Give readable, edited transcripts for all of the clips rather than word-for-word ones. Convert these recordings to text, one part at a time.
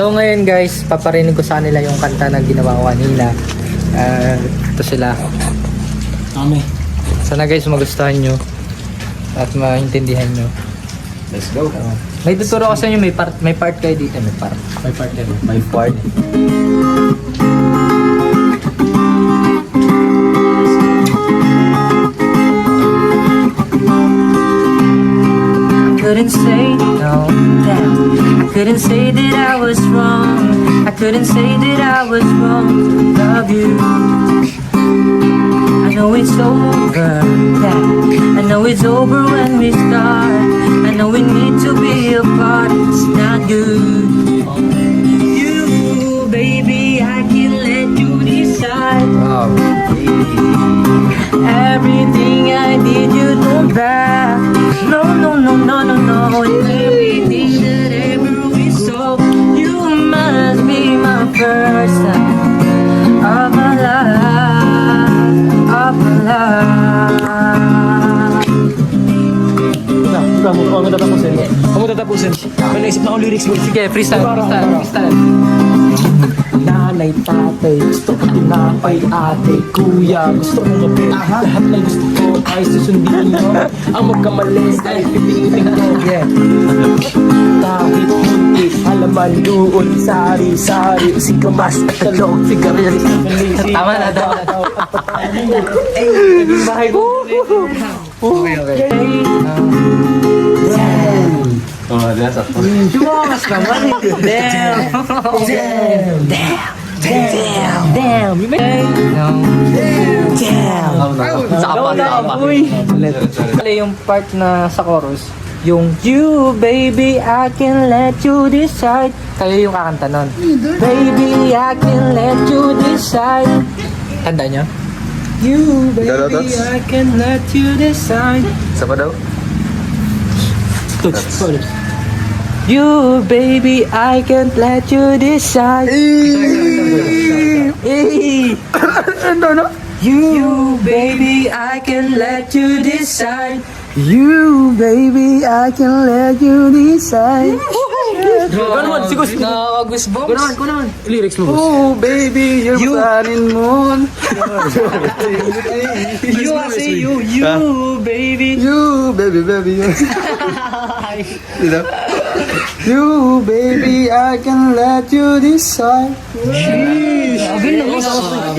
So ngayon guys, paparinig ko sa kanila yung kanta na ginawa ko kanina. Ito sila. Kami. Sana guys magustuhan nyo at maintindihan nyo. Let's go. May tuturo ko sa inyo, may part kayo dito. May part. May part yan. May part. Couldn't say no, damn. I couldn't say that I was wrong. I couldn't say that I was wrong. Love you. I know it's over, yeah. I know it's over when we start. I know we need to be apart. It's not good. You, baby, I can let you decide. Wow. Everything I did, you don't back. No, no, no, no, no, no. And everything that ever we saw, you must be my first time of my life, of my life. Huwag mo tatapusin. Huwag mo tatapusin. May naisip na akong lyrics mo. Sige, freestyle, freestyle, freestyle. Nanay, tatay, gusto ko tinapay, ate, kuya, gusto ko kape. Lahat ng gusto ko ay susundin mo. Ang magkamali ay pipilitin ko. Yeah. Kahit hindi, alaman doon, sari-sari, sigamas at talong, sigarilyo. Tama na daw. Naging bahay ko. Okay, okay. Oh, that's a Dumangas naman eh. Damn. Damn. Damn. Damn. You may... No. Damn. Saka pa. Yung part na sa chorus, yung you, baby, I can let you decide. Kayo yung kakanta nun. Baby, I can let you decide. Tanda nyo? You, baby, I can let you decide. Isa pa daw? You, baby, I can't let you decide. You, baby, I can let you decide. You, baby, I can let you decide. Gano'n naman, sigus. Nakakagusbomps. Gano'n naman. Lyrics mo, boss. Oh, baby, you're You. planning moon. You, I say you, baby. You, baby, baby, you. You, baby, I can let you decide. I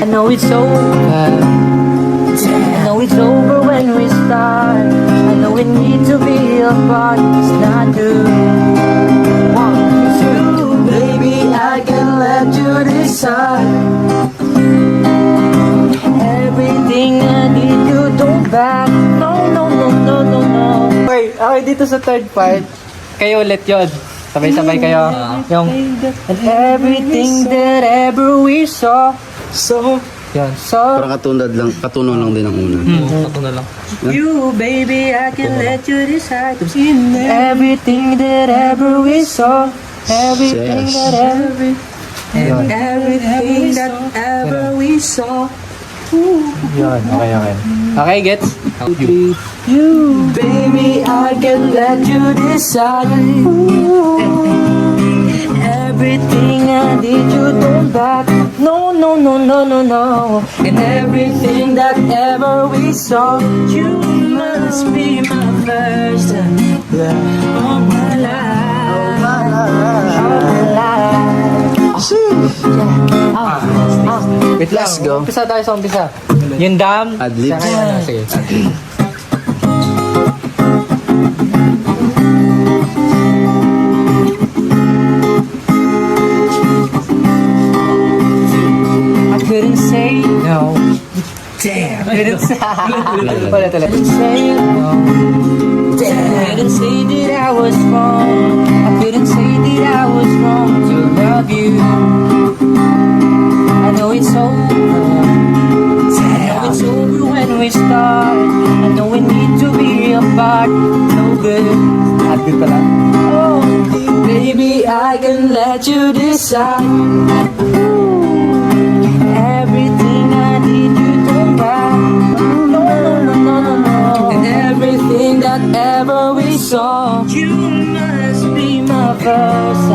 know it's over. I know it's over when we start. I know we need to be apart. It's not good. One, two, baby, I can let you decide. Everything I need, you don't back. No, no, no, no, no, no. Okay, dito sa third part, kayo ulit yun. Sabay-sabay kayo. Yung, and everything that ever we saw. So, Yan, so. Parang katunon lang din ang una. ako na lang. You, baby, I can let you decide. Everything that ever we saw. Everything Yes. that ever. And everything that ever we saw. Yan, okay. Okay, gets? You, baby, I can let you decide. Everything I did, you don't back. No, no, no, no, no, no. And everything that ever we saw, you must be my first of my life. Of my life. Wait, Let's go. Umpisa tayo sa umpisa. Yung dam. Adlibs. Sige. I couldn't say no. Damn. I couldn't say ulit. Couldn't say no. Damn. I couldn't say that I was wrong. I couldn't say that I was wrong to love you. I know it's over. I know it's over when we start. I know we need to be apart. No good. Not good pala. Oh, baby, I can let you decide. Everything I need, you don't buy. No, no, no, no, no, no. And everything that ever we saw, you must be my first.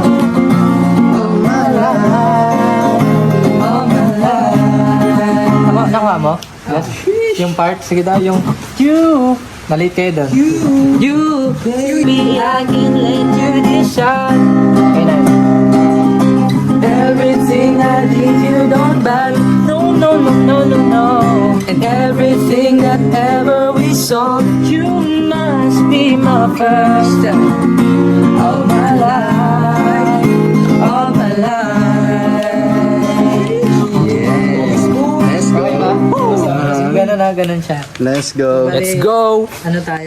yung part. Sige daw, yung you. Nalit kayo doon. You, baby, I can let you decide. Okay na. Everything I did, you don't buy. No, no, no, no, no, no. And everything that ever we saw, you must be my first of my life, of my life. Yes. Let's go. Okay ba? Ganun na, ganun siya. Let's go. Let's go. Ano tayo?